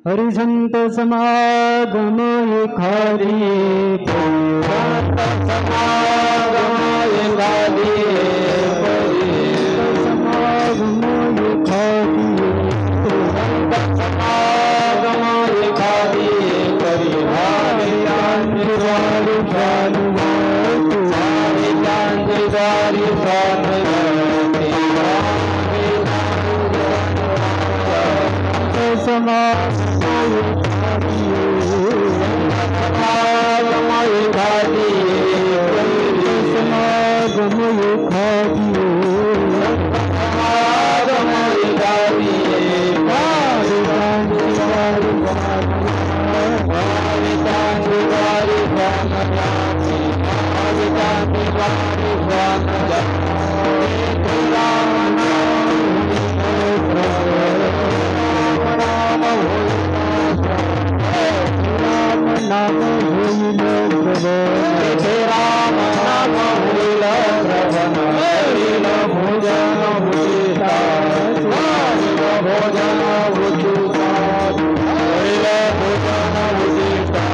हरिसंत समागम एखादी संत समागम एखादी समागम एखादी संत समागम एखादी करी भावी चांदवारी सारी चांदवारी समागम नाम होईल राम नाम होईल श्रवण होईल भोजन उचिता भोजन उचिता होईल भोजन उचिता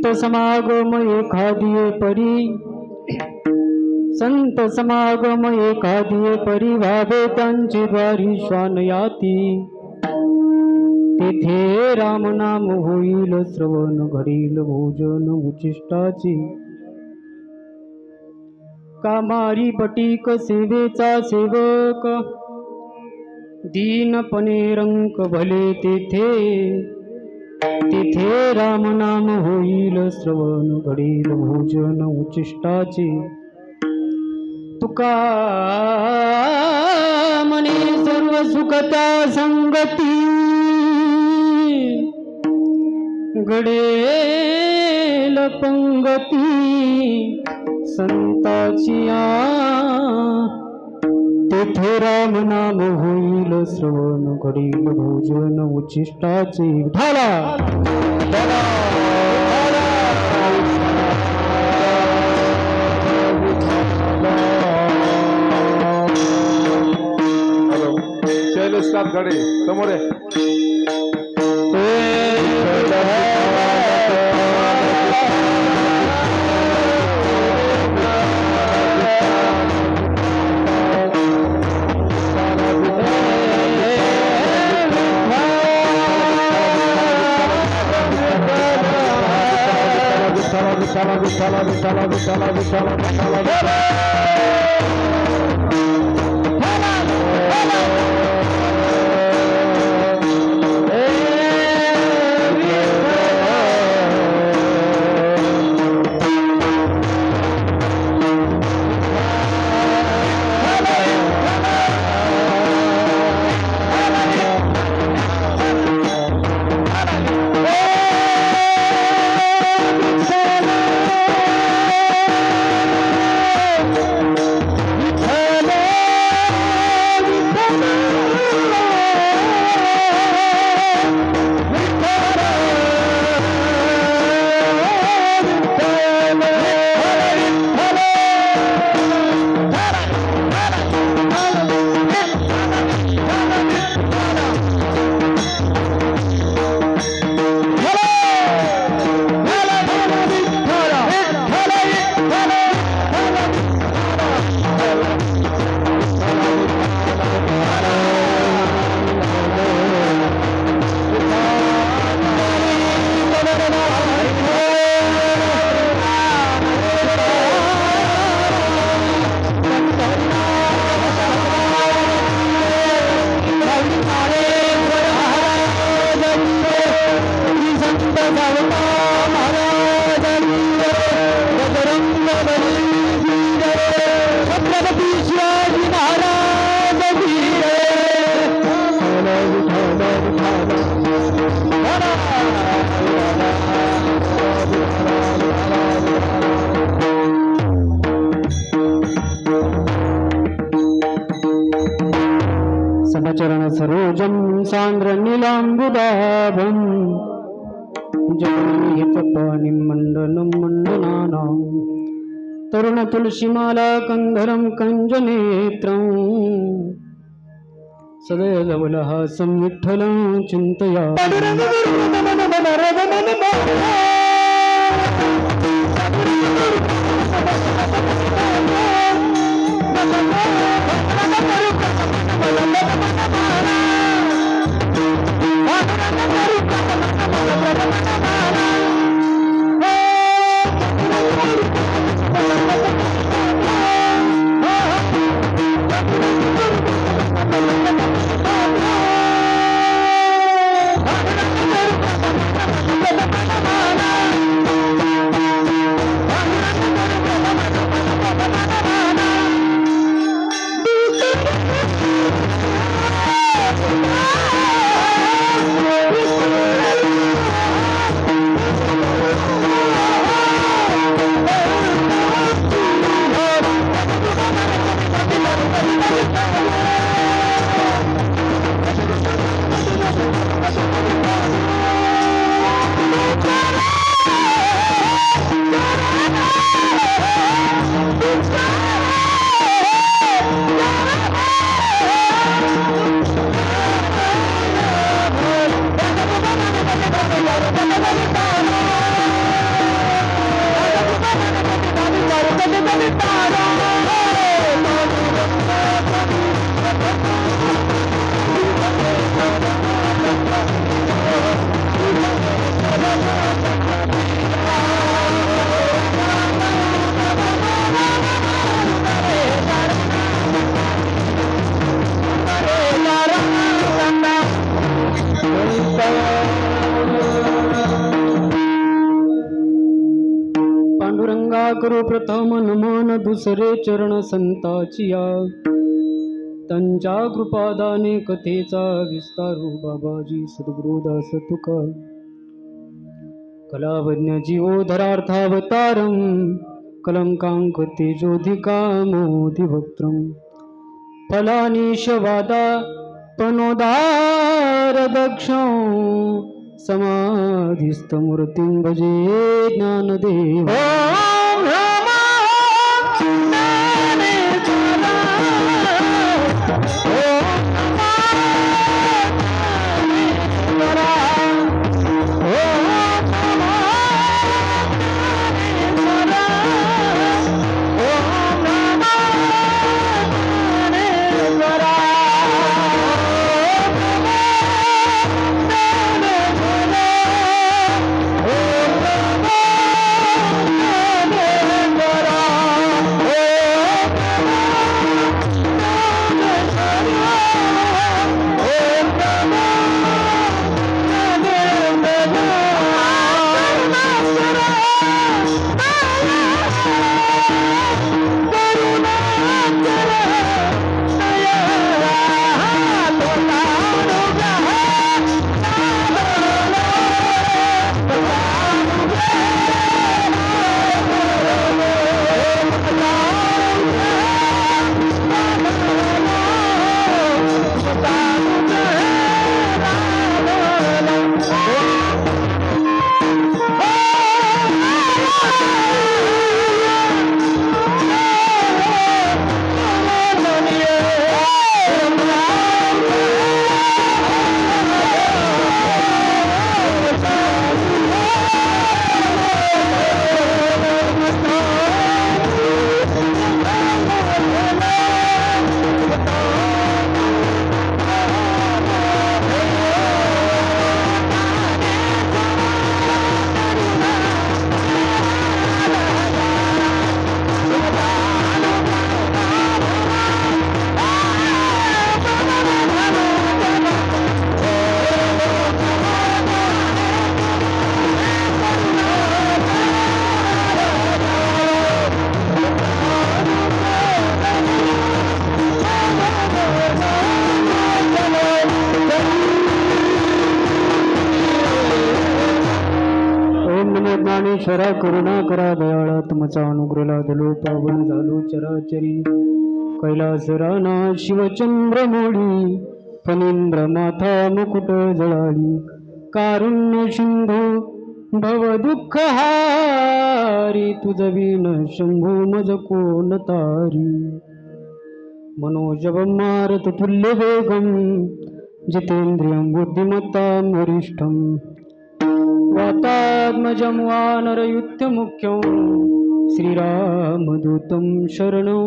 संत समागम एखादिये परी, संत समागम एखादिये परी व्हावे त्यांची द्वारी श्वान याती, तेथे राम नाम होईल श्रवण घडील भोजन उचिष्टाची, कामारी पटीक सेवेचा सेवक दीनपणे रंक भले तेथे, तेथे राम नाम होईल श्रवण घडील भोजन उचिष्टाचे, तुका म्हणे सर्व सुख त्या संगती, घडेल पंगती संताची तेथे राम नाम होईल श्रवण घडील भोजन उचिष्टाचे. विठाला शैलेश कातगडे समोर आहे. विठाला विठाला विठाला विठाला विठाला विठाला समचरण सरोजं सान्द्र नीलाम्बुदाभं जगन्निहितपाणिं मण्डनं मण्डनानां तरुण तुलसीमाला कंधरं कंजनेत्रं सदयलवलहासं विठ्ठलं चिन्तया Bye. पांडुरंगा करू प्रथम नमन दुसरे चरण संताचिया त्यांच्या कृपादाने कथेचा विस्तारू बाबाजी सद्गुरुदास तुका कलावज्ञ जीवोधरार्थावतारम कलंकांक तेजोधिका मोदिवक्त्रम फलानीशवादा पनोदार दक्षं समाधिस्थमूर्तिं भजे ज्ञानदेव ज्ञानेश्वरा करुणा करा दयाळा तुमचा अनुग्रह लादलो पावन झालो चराचरी कैलास राणा शिवचंद्र मोडी फणींद्र माथा मुकुट जळाली कारुण्य सिंधू भव दुःख हारी तुझ विन शंभू मज कोण तारी मनोजवं मारत तुल्य वेगं जितेंद्रियं बुद्धिमत्तां वरिष्ठं वातात्मजं वानरयुद्धमुख्यं श्रीरामदूतं शरणं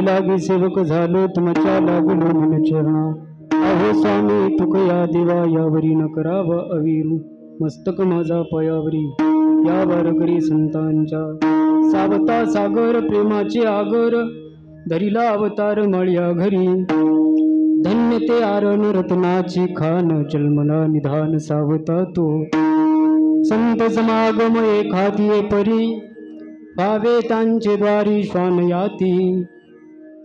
लागी सेवक झालो तुमच्या लागलो मन चरणा अहो स्वामी तुकया देवा यावरी न करावा अवीरू मस्तक माझा पायावरी या वारकरी संतांच्या सावता सागर प्रेमाचे आगर धरिला अवतार माळ्या घरी धन्य ते आरण रत्नाची खान जन्मला निधान सावता तो संत समागम एखादी परी भावे त्यांचे द्वारी श्वान याती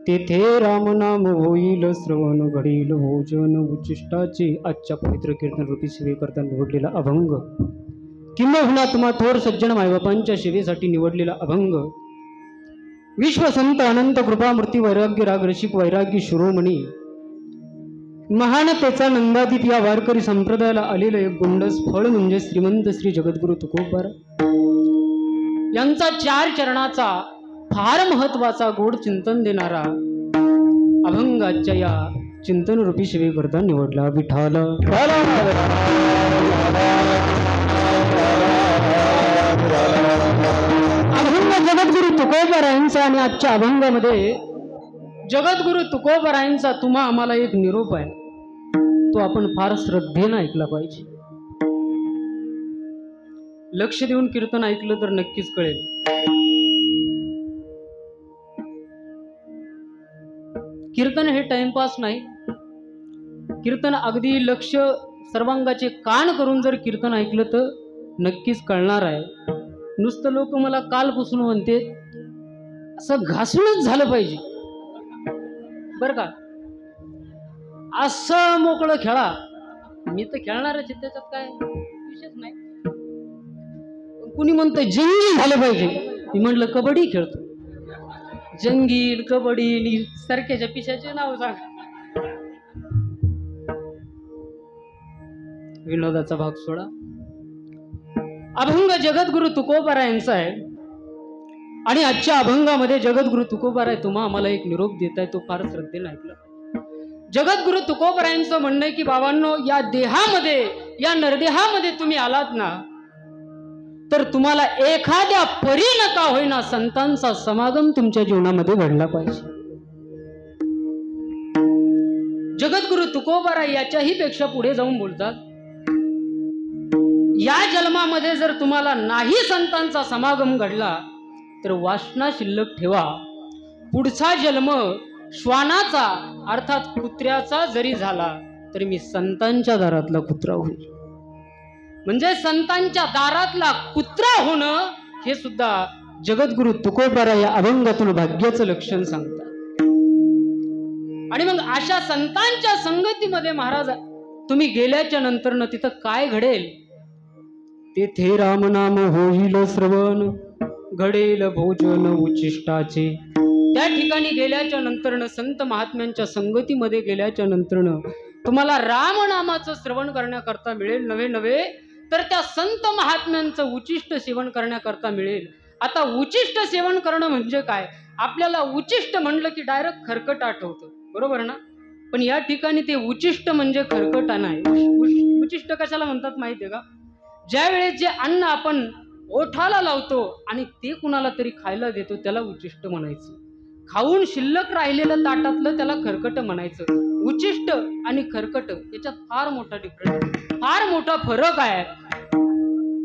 तेथे रामनाम होईल श्रवण, घडील भोजन उच्चिष्टाचे. आजच्या पवित्र कीर्तन रूपी सेवेकरता निवडलेला अभंग, किंबहुना तुम्हा थोर सज्जन मायबापांच्या सेवेसाठी निवडलेला अभंग, विश्वसंत अनंत कृपामूर्ती वैराग्य राग रसिक वैराग्य शिरोमणी महानतेचा नंदादीप या वारकरी संप्रदायाला आलेलं एक गोंडस फळ म्हणजे श्रीमंत श्री जगद्गुरु तुकोबार यांचा 4 चरणाचा फार महत्वाचा गोड चिंतन देणारा अभंगाच्या या चिंतन रूपी सेवेकरता निवडला. विठाल अभंग जगद्गुरु तुकोबारायांचा. आणि आजच्या अभंगामध्ये जगद्गुरु तुकोबारायांचा तुम्हा आम्हाला एक निरोप आहे, तो आपण फार श्रद्धेनं ऐकला पाहिजे. लक्ष देऊन कीर्तन ऐकलं तर नक्कीच कळेल. कीर्तन हे टाइमपास नाही, कीर्तन अगदी लक्ष सर्वांगाचे कान करून जर कीर्तन ऐकलं तर नक्कीच कळणार आहे. नुसतं लोक मला कालपासून म्हणते असं घासूनच झालं पाहिजे बरं का, असं मोकळं खेळा. मी तर खेळणारच आहे, त्याच्यात काय विशेष नाही. कुणी म्हणतं जंगील झालं पाहिजे, मी म्हटलं कबड्डी खेळतो. जंगील कबड्डी सारख्याच्या पिशाचे नाव सांग. विनोदाचा भाग सोडा. अभंग जगद्गुरु तुकोबारायांचा आहे आणि आजच्या अभंगामध्ये जगद्गुरु तुकोबाराय तुम्हा आम्हाला एक निरोप देत आहे, तो फार श्रद्धेने ऐकला. जगद्गुरु तुकोबारायांचं म्हणणं आहे की बाबांनो, या देहामध्ये, या नरदेहामध्ये तुम्ही आलात ना, तर तुम्हाला एखाद्या परी नका होईना संतांचा समागम तुमच्या जीवनामध्ये घडला पाहिजे. जगद्गुरु तुकोबाराय याच्याही पेक्षा पुढे जाऊन बोलतात, या जन्मामध्ये जर तुम्हाला नाही संतांचा समागम घडला तर वासना शिल्लक ठेवा. पुढचा जन्म श्वानाचा अर्थात कुत्र्याचा जरी झाला तरी मी संतांच्या दारातला कुत्रा होईल. म्हणजे संतांच्या दारातला कुत्रा होणं हे सुद्धा जगद्गुरु तुकोबाराय या अभंगातून भाग्याचं लक्षण सांगतात. आणि मग अशा संतांच्या संगतीमध्ये महाराज तुम्ही गेल्याच्या नंतर तिथं काय घडेल? तेथे रामनाम होईल श्रवण, घडेल भोजन उच्चिष्टाचे. त्या ठिकाणी गेल्याच्या नंतर, संत महात्म्यांच्या संगतीमध्ये गेल्याच्या नंतर तुम्हाला रामनामाचं श्रवण करण्याकरता मिळेल. नव्हे तर त्या संत महात्म्यांचं उचिष्ट सेवन करण्याकरता मिळेल. आता उचिष्ट सेवन करणं म्हणजे काय? आपल्याला उचिष्ट म्हणलं की डायरेक्ट खरकट आठवतं, बरोबर ना? पण या ठिकाणी ते उचिष्ट म्हणजे खरकट नाही. उचिष्ट कशाला म्हणतात माहिती आहे का? ज्या वेळेस जे अन्न आपण ओठाला लावतो आणि ते कुणाला तरी खायला देतो त्याला उचिष्ट म्हणायचं. खाऊन शिल्लक राहिलेलं ताटातलं त्याला खरकट म्हणायचं. उचिष्ट आणि खरकट याच्यात फार मोठा डिफरन्स, फार मोठा फरक आहे.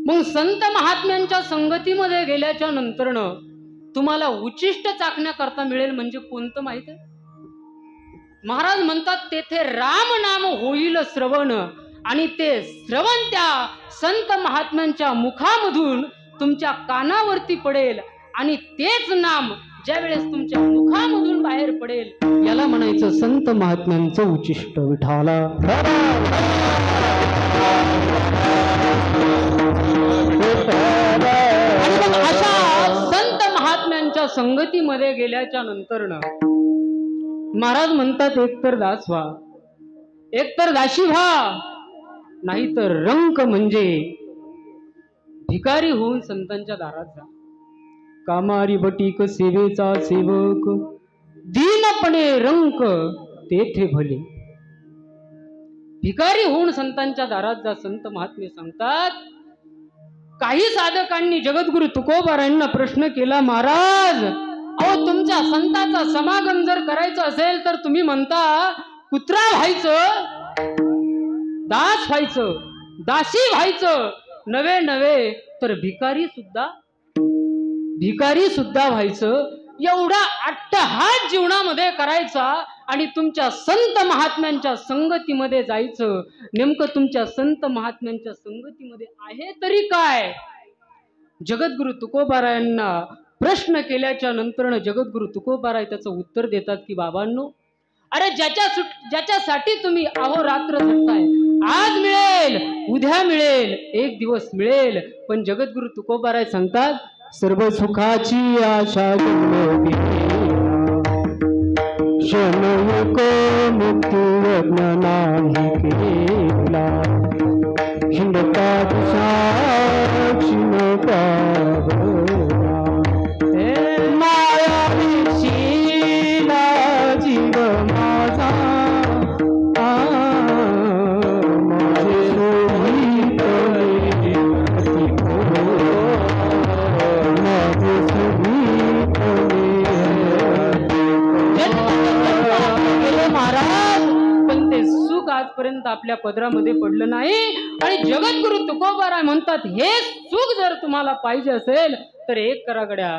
मग संत महात्म्यांच्या संगतीमध्ये गेल्याच्या नंतरनं तुम्हाला उचिष्ट चाकण्याकरता मिळेल म्हणजे कोणतं माहित आहे? महाराज म्हणतात तेथे राम नाम होईल श्रवण, आणि ते श्रवण त्या संत महात्म्यांच्या मुखामधून तुमच्या कानावरती पडेल आणि तेच नाम ज्या वेळेस तुमच्या मुखामधून बाहेर पडेल याला म्हणायचं संत महात्म्यांचं उचिष्ट. विठाला अशा संत महात्म्यांच्या संगतीमध्ये गेल्याच्या नंतर महाराज म्हणतात एकतर दास व्हा, एकतर दासी व्हा, नाहीतर रंक म्हणजे भिकारी होऊन संतांच्या दारात जा. कामारी बटीक सेवेचा सेवक, दीनपणे रंक तेथे भले. भिकारी होऊन संतांच्या दारात जा. संत महात्मे सांगतात, काही साधकांनी जगद्गुरु तुकोबारायांना प्रश्न केला, महाराज अहो तुमच्या संतांचा समागम जर करायचा असेल तर तुम्ही म्हणता कुत्रा व्हायचं, दास व्हायचं, दासी व्हायचं, नव्हे तर भिकारी सुद्धा व्हायचं. एवढा अट्टहास जीवनामध्ये करायचा आणि तुमच्या संत महात्म्यांच्या संगतीमध्ये जायचं. नेमकं तुमच्या संत महात्म्यांच्या संगतीमध्ये आहे तरी काय? जगद्गुरु तुकोबारायांना प्रश्न केल्याच्या नंतर जगद्गुरु तुकोबाराय त्याचं उत्तर देतात की बाबांनो, अरे ज्याच्यासाठी तुम्ही अहोरात्र झटताय, आज मिळेल, उद्या मिळेल, एक दिवस मिळेल, पण जगद्गुरु तुकोबाराय सांगतात सर्व सुखाची आशा क्षणयुक मृत्यू नाही केला हिंडतात साक्षी माया विशीला जीव माझा माझे सोबीत माझे सोबीत महाराज, पण ते सुख आजपर्यंत आपल्या पदरामध्ये पडलं नाही. आणि जगद्गुरु तुकोबाराय म्हणतात हे सुख जर तुम्हाला पाहिजे असेल तर एक करा गड्या.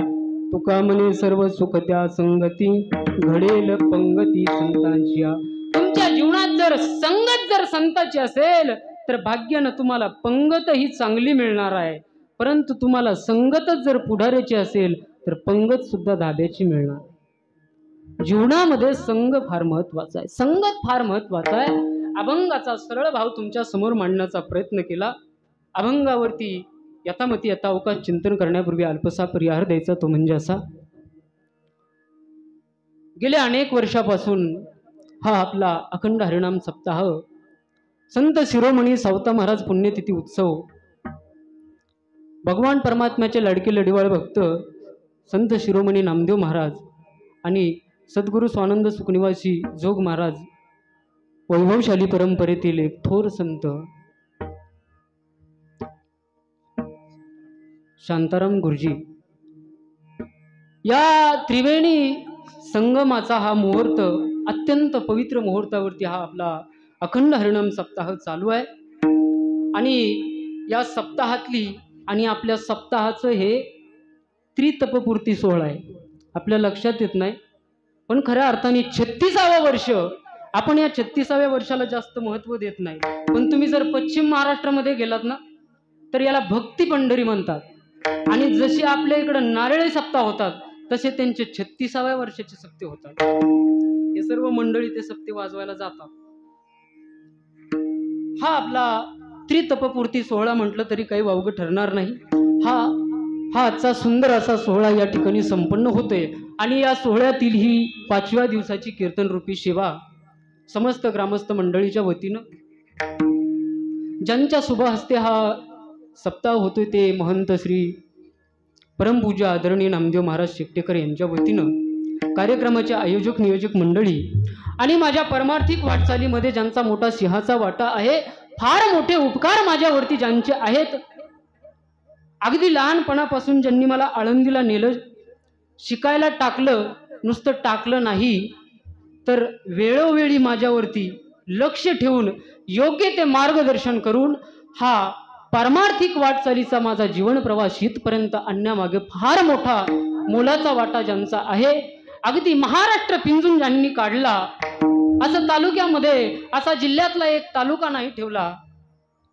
तुका म्हणे सर्व सुख त्या संगती घडेल पंगती संतांची. तुमच्या जीवनात जर संगत जर संतांची असेल तर भाग्यानं तुम्हाला पंगत ही चांगली मिळणार आहे, परंतु तुम्हाला संगतच जर पुढाऱ्याची असेल तर पंगत सुद्धा धाब्याची मिळणार. जीवनामध्ये संघ फार महत्वाचा आहे, संगत फार महत्वाचा आहे. अभंगाचा सरळ भाव तुमच्या समोर मांडण्याचा प्रयत्न केला. अभंगावरती यथामती यथावकाश चिंतन करण्यापूर्वी अल्पसा परिहार द्यायचा, तो म्हणजे असा. गेल्या अनेक वर्षापासून हा आपला अखंड हरिनाम सप्ताह संत शिरोमणी सावता महाराज पुण्यतिथी उत्सव भगवान परमात्म्याचे लाडके लढीवाळ भक्त संत शिरोमणी नामदेव महाराज आणि सद्गुरू स्वानंद सुखनिवासी जोग महाराज वैभवशाली परंपरेतील एक थोर संत शांताराम गुरुजी या त्रिवेणी संगमाचा हा मुहूर्त, अत्यंत पवित्र मुहूर्तावरती हा आपला अखंड हरिनाम सप्ताह चालू आहे. आणि या सप्ताहातली आणि आपल्या सप्ताहाचं हे त्रितपपूर्ती सोहळा आहे. आपल्या लक्षात येत नाही, पण खऱ्या अर्थाने 36वे वर्ष. आपण या 36व्या वर्षाला जास्त महत्त्व देत नाही, पण तुम्ही जर पश्चिम महाराष्ट्रामध्ये गेलात ना तर याला भक्ती पंढरी म्हणतात. आणि जसे आपल्या इकडं नारळी सप्ताह होतात तसे त्यांचे 36व्या वर्षाचे सप्ते होतात. हे सर्व मंडळी ते सप्ते वाजवायला जातात. हा आपला त्रितपपूर्ती सोहळा म्हटलं तरी काही वावगं ठरणार नाही. हा आजचा सुंदर असा सोहळा या ठिकाणी संपन्न होतोय. आणि या सोहळ्यातील ही 5व्या दिवसाची कीर्तन रूपी सेवा समस्त ग्रामस्थ मंडळीच्या वतीनं ज्यांच्या शुभ हस्ते हा सप्ताह होतोय ते महंत श्री परमपूज्य आदरणीय नामदेव महाराज शेट्टेकर यांच्या वतीनं कार्यक्रमाचे आयोजक नियोजक मंडळी आणि माझ्या परमार्थिक वाटचालीमध्ये ज्यांचा मोठा सिंहाचा वाटा आहे, फार मोठे उपकार माझ्यावरती ज्यांचे आहेत, अगदी लहानपणापासून ज्यांनी मला आळंदीला नेलं, शिकायला टाकलं, नुसतं टाकलं नाही तर वेळोवेळी माझ्यावरती लक्ष ठेवून योग्य ते मार्गदर्शन करून हा परमार्थिक वाटचालीचा माझा जीवन प्रवास इथपर्यंत आणण्यामागे फार मोठा मोलाचा वाटा ज्यांचा आहे, अगदी महाराष्ट्र पिंजून ज्यांनी काढला, असं तालुक्यामध्ये असा जिल्ह्यातला एक तालुका नाही ठेवला,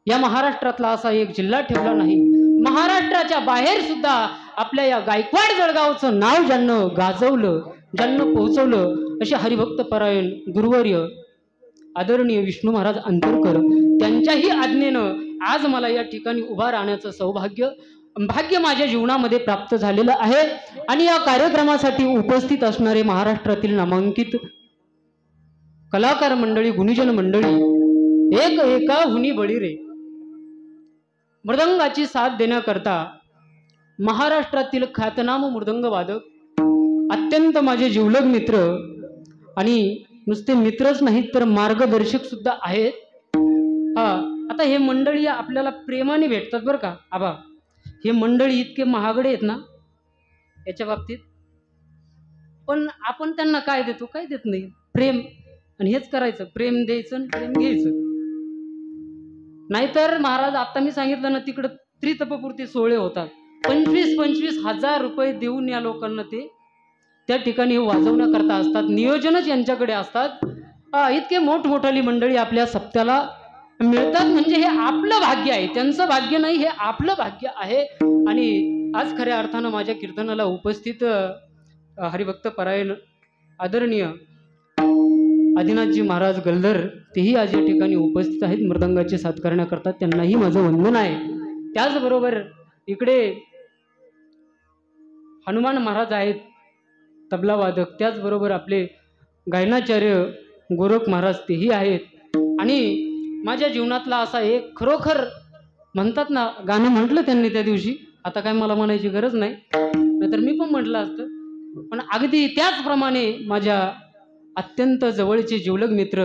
या महाराष्ट्रातला असा एक जिल्हा ठेवला नाही, महाराष्ट्राच्या बाहेर सुद्धा आपल्या या गायकवाड जळगावचं नाव ज्यांना गाजवलं, ज्यांना पोहोचवलं, असे हरिभक्त परायण गुरुवर्य आदरणीय विष्णू महाराज अंतरकर त्यांच्याही आज्ञेनं आज मला या ठिकाणी उभा राहण्याचं भाग्य माझ्या जीवनामध्ये प्राप्त झालेलं आहे. आणि या कार्यक्रमासाठी उपस्थित असणारे महाराष्ट्रातील नामांकित कलाकार मंडळी, गुणीजन मंडळी, एका हुनी बळी रे, मृदंगाची साथ देण्याकरता महाराष्ट्रातील ख्यातनाम मृदंग वादक, अत्यंत माझे जिवलग मित्र आणि नुसते मित्रच नाहीत तर मार्गदर्शक सुद्धा आहेत. आता हे मंडळी आपल्याला प्रेमाने भेटतात बरं का आबा. हे मंडळी इतके महागडे आहेत ना याच्या बाबतीत, पण आपण त्यांना काय देतो? काय देत नाही, प्रेम. आणि हेच करायचं, प्रेम द्यायचं आणि प्रेम घ्यायचं. नाहीतर महाराज आता मी सांगितलं ना, तिकडं त्रितपपूर्ती सोहळे होतात, 25-25 हजार रुपये देऊन या लोकांना ते त्या ठिकाणी वाजवण्याकरता असतात, नियोजनच यांच्याकडे असतात. इतके मोठमोठाली मंडळी आपल्या सप्त्याला मिळतात म्हणजे हे आपलं भाग्य आहे, त्यांचं भाग्य नाही, हे आपलं भाग्य आहे. आणि आज खऱ्या अर्थानं माझ्या कीर्तनाला उपस्थित हरिभक्त परायण आदरणीय आदिनाथजी महाराज गल्हर तेही आज या ठिकाणी उपस्थित आहेत. मृदंगाचे साथ करण्याकरता त्यांनाही माझं वंदन आहे. त्याचबरोबर इकडे हनुमान महाराज आहेत तबला वादक, त्याचबरोबर आपले गायनाचार्य गोरख महाराज तेही आहेत. आणि माझ्या जीवनातला असा एक खरोखर म्हणतात ना, गाणं म्हटलं त्यांनी त्या दिवशी, आता काय मला म्हणायची गरज नाही, नाहीतर मी पण म्हटलं असतं. पण अगदी त्याचप्रमाणे माझ्या अत्यंत जवळचे जिवलग मित्र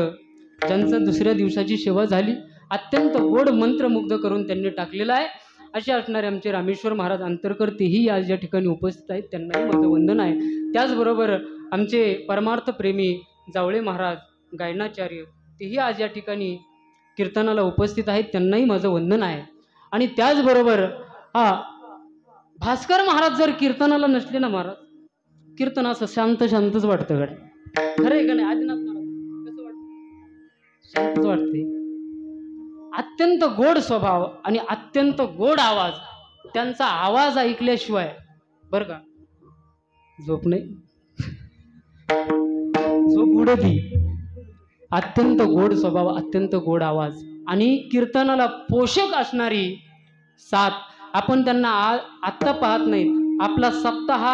ज्यांचं दुसऱ्या दिवसाची सेवा झाली, अत्यंत गोड मंत्रमुग्ध करून त्यांनी टाकलेला आहे, असे असणारे आमचे रामेश्वर महाराज अंतरकर तेही आज या ठिकाणी उपस्थित आहेत. त्यांनाही माझं वंदन आहे. त्याचबरोबर आमचे परमार्थ प्रेमी जावळे महाराज गायनाचार्य तेही आज या ठिकाणी कीर्तनाला उपस्थित आहेत. त्यांनाही माझं वंदन आहे. आणि त्याचबरोबर भास्कर महाराज जर कीर्तनाला नसले ना, महाराज कीर्तन असं शांत शांतच वाटतं गड्या. खरं आहे का नाही आदिनाथ महाराज? कसं वाटतं? शांतच वाटते. अत्यंत गोड स्वभाव आणि अत्यंत गोड आवाज. त्यांचा आवाज ऐकल्याशिवाय बरं का झोप नाही, झोप उडती. अत्यंत गोड स्वभाव, अत्यंत गोड आवाज आणि कीर्तनाला पोषक असणारी साथ. आपण त्यांना आत्ता पाहत नाहीत. आपला सप्ताह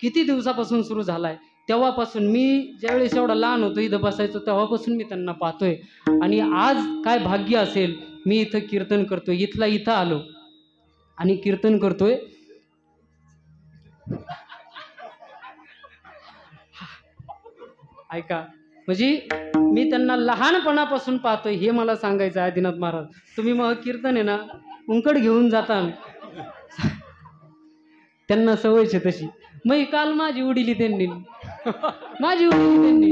किती दिवसापासून सुरू झालाय, तेव्हापासून मी ज्यावेळेस एवढा लहान होतो इथं बसायचो तेव्हापासून मी त्यांना पाहतोय. आणि आज काय भाग्य असेल, मी इथं कीर्तन करतोय, इथला इथं आलो आणि कीर्तन करतोय. ऐका, म्हणजे मी त्यांना लहानपणापासून पाहतोय हे मला सांगायचं आहे. आदिनाथ महाराज तुम्ही मग कीर्तन आहे ना उंकड घेऊन जाता, त्यांना सवयच आहे तशी. मग काल माझी उडीली त्यांनी, माझी उडीली त्यांनी.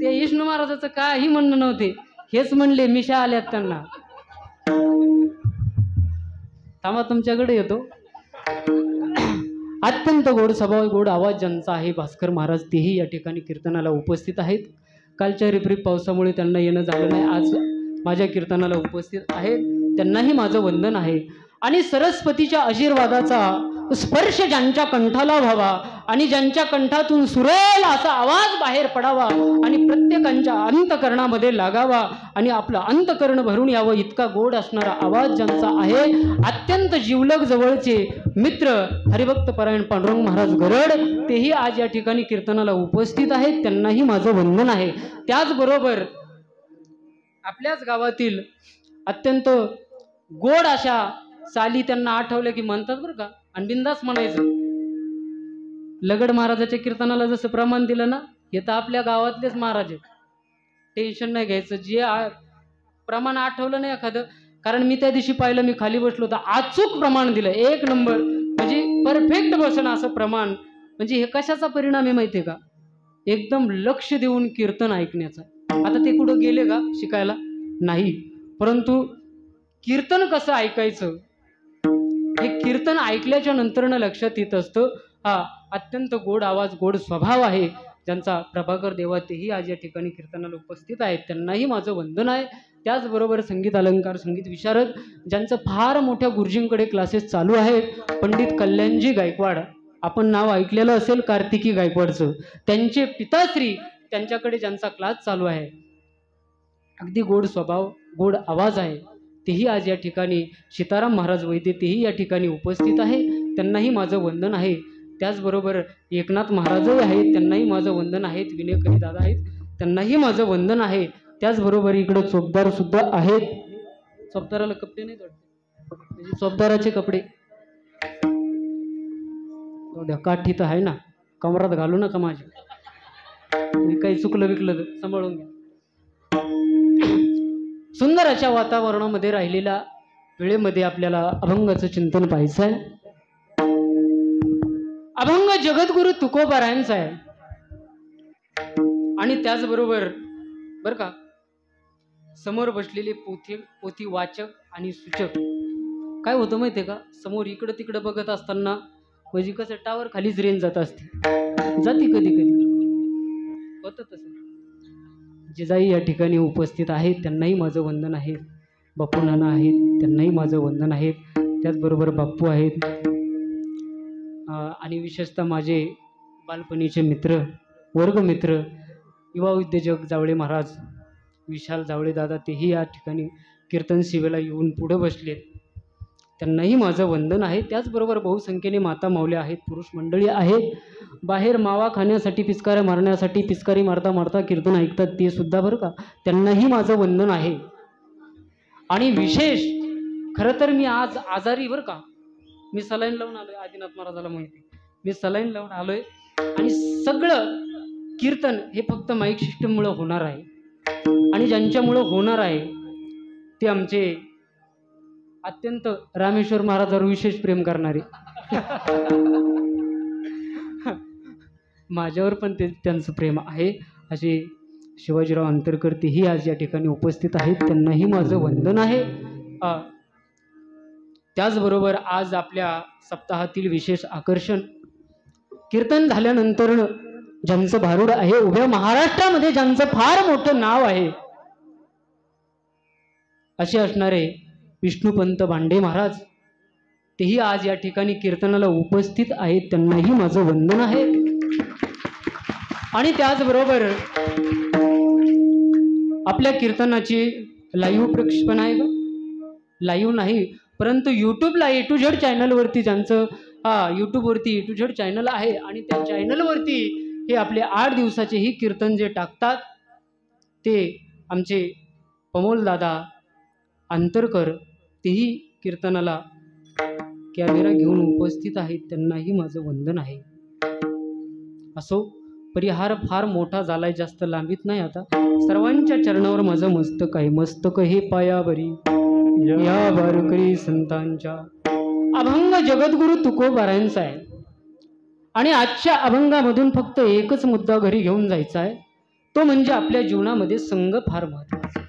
ते विष्णू महाराजाचं काही म्हणणं नव्हते, हेच म्हणले मिशा आल्यात त्यांना. थांबा तुमच्याकडे येतो. अत्यंत गोड स्वभाव, गोड आवाज ज्यांचा आहे भास्कर महाराज तेही या ठिकाणी कीर्तनाला उपस्थित आहेत. कालच्या रिपरिप पावसामुळे त्यांना येणं झालं नाही, आज माझ्या कीर्तनाला उपस्थित आहेत. त्यांनाही माझं वंदन आहे. आणि सरस्वतीच्या आशीर्वादाचा स्पर्श ज्यांच्या कंठाला व्हावा आणि ज्यांच्या कंठातून सुरेल असा आवाज बाहेर पडावा आणि प्रत्येकांच्या अंतकरणामध्ये लागावा आणि आपलं अंतकरण भरून यावं इतका गोड असणारा आवाज ज्यांचा आहे. अत्यंत जिवलग जवळचे मित्र हरिभक्त परायण पांडुरंग महाराज गरड तेही आज या ठिकाणी कीर्तनाला उपस्थित आहेत. त्यांनाही माझं वंदन आहे. त्याचबरोबर आपल्याच गावातील अत्यंत गोड अशा साली त्यांना आठवलं की म्हणतात बरं का, आणि बिंदास म्हणायचं. लगड महाराजाच्या कीर्तनाला जसं प्रमाण दिलं ना, हे तर आपल्या गावातलेच महाराज आहेत, टेन्शन नाही घ्यायचं. जे प्रमाण आठवलं नाही एखादं, कारण मी त्या दिवशी पाहिलं, मी खाली बसलो होतो, अचूक प्रमाण दिलं, एक नंबर, म्हणजे परफेक्ट बसणं असं प्रमाण. म्हणजे हे कशाचा परिणाम आहे माहिती आहे का? एकदम लक्ष देऊन कीर्तन ऐकण्याचा. आता ते कुठं गेले का शिकायला? नाही, परंतु कीर्तन कसं ऐकायचं हे कीर्तन ऐकल्याच्या नंतरनं लक्षात येत असतं. हा अत्यंत गोड आवाज, गोड स्वभाव आहे ज्यांचा प्रभाकर देवा तेही आज या ठिकाणी कीर्तनाला उपस्थित आहेत. त्यांनाही माझं वंदन आहे. त्याचबरोबर संगीत अलंकार, संगीत विशारद ज्यांचं फार मोठ्या गुरुजींकडे क्लासेस चालू आहेत, पंडित कल्याणजी गायकवाड, आपण नाव ऐकलेलं असेल कार्तिकी गायकवाडचं, त्यांचे पिताश्री, त्यांच्याकडे ज्यांचा क्लास चालू आहे. अगदी गोड स्वभाव, गोड आवाज आहे. तेही आज या ठिकाणी सीताराम महाराज वैद्य तेही या ठिकाणी उपस्थित आहे. त्यांनाही माझं वंदन आहे. त्याचबरोबर एकनाथ महाराजही आहेत, त्यांनाही माझं वंदन आहेत. विनयकरी दादा आहेत, त्यांनाही माझं वंदन आहे. त्याचबरोबर इकडं चोपदार सुद्धा आहेत. चोपदाराला कपडे नाही वाटत, म्हणजे चोपदाराचे कपडे द्या, काठी तर आहे ना, कमरात घालू नका माझ्या, मी काही चुकलं विकलं तर सांभाळून घ्या. सुंदर अशा वातावरणामध्ये राहिलेल्या वेळेमध्ये आपल्याला अभंगाचं चिंतन पाहायचं आहे. अभंग जगद्गुरु तुकोबारायांचा आहे. आणि त्याचबरोबर बरं का, समोर बसलेले पोथी वाचक आणि सूचक काय होतं माहिती आहे का, समोर इकडं तिकडं बघत असताना म्हणजे कसं टावर खालीच रेंज जात असते, जाती कधी कधी होतं तसं. जिजाई या ठिकाणी उपस्थित आहेत, त्यांनाही माझं वंदन आहे. बापू नाना आहेत, त्यांनाही माझं वंदन आहे. त्याचबरोबर बाप्पू आहेत, आणि विशेषतः माझे बालपणीचे मित्र, वर्गमित्र, युवा उद्योजक जावळे महाराज, विशाल जावळे दादा, तेही या ठिकाणी कीर्तन सेवेला येऊन पुढं बसलेत. त्यांनाही माझं वंदन आहे. त्याचबरोबर बहुसंख्येने माता माऊल्या आहेत, पुरुष मंडळी आहेत, बाहेर मावा खाण्यासाठी, पिचकाऱ्या मारण्यासाठी पिचकारी मारता मारता कीर्तन ऐकतात, ते सुद्धा बरं का, त्यांनाही माझं वंदन आहे. आणि विशेष खरं तर मी आज आजारी बरं का, मी सलाईन लावून आलोय. आदिनाथ महाराजाला माहिती, मी सलाईन लावून आलोय. आणि सगळं कीर्तन हे फक्त माईक सिस्टममुळं होणार आहे. आणि ज्यांच्यामुळं होणार आहे ते आमचे अत्यंत रामेश्वर महाराजांवर विशेष प्रेम करणारे माझ्यावर पण त्यांचं प्रेम आहे असे शिवाजीराव अंतरकर, तेही आज या ठिकाणी उपस्थित आहेत. त्यांनाही माझं वंदन आहे. त्याचबरोबर आज आपल्या सप्ताहातील विशेष आकर्षण, कीर्तन झाल्यानंतर ज्यांचं भारूड आहे, उभ्या महाराष्ट्रामध्ये ज्यांचं फार मोठं नाव आहे, असे असणारे विष्णुपंत भांडे महाराज, तेही आज या ठिकाणी कीर्तनाला उपस्थित आहेत. त्यांनाही माझं वंदन आहे. आणि त्याचबरोबर आपल्या कीर्तनाची लाईव्ह प्रक्षेपण आहे का, लाईव्ह नाही परंतु यूट्यूबला A2Z चॅनलवरती, ज्यांचं यूट्यूबवरती A2Z चॅनल आहे आणि त्या चॅनलवरती हे आपले 8 दिवसाचे ही कीर्तन जे टाकतात, ते आमचे प्रमोलदादा अंतरकर, तेही कीर्तनाला कॅमेरा घेऊन उपस्थित आहेत. त्यांनाही माझं वंदन आहे. असो, परिहार फार मोठा झालाय, जास्त लांबीत नाही. आता सर्वांच्या चरणावर माझं मस्तक आहे. मस्तक हे पायावरी या वारकरी संतांच्या. अभंग जगद्गुरु तुकोबारायांचा आहे. आणि आजच्या अभंगामधून फक्त एकच मुद्दा घरी घेऊन जायचा आहे, तो म्हणजे आपल्या जीवनामध्ये संघ फार महत्वाचा.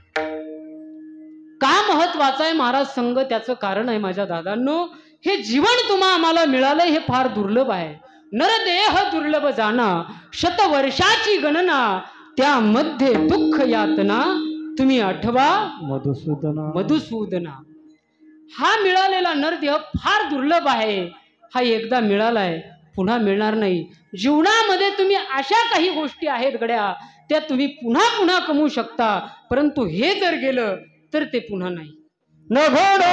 का महत्वाचा आहे महाराज संघ? त्याचं कारण आहे माझ्या दादांनो, हे जीवन आम्हाला मिळालंय हे फार दुर्लभ आहे. नरदेह दुर्लभ जाना, शतवर्षाची गणना, त्यामध्ये दुःख यातना, तुम्ही आठवा मधुसूदना. हा मिळालेला नरदेह फार दुर्लभ आहे. हा एकदा मिळालाय, पुन्हा मिळणार नाही. जीवनामध्ये तुम्ही अशा काही गोष्टी आहेत गड्या, त्या तुम्ही पुन्हा पुन्हा कमवू शकता, परंतु हे जर गेलं तर ते पुन्हा नाही. न घडो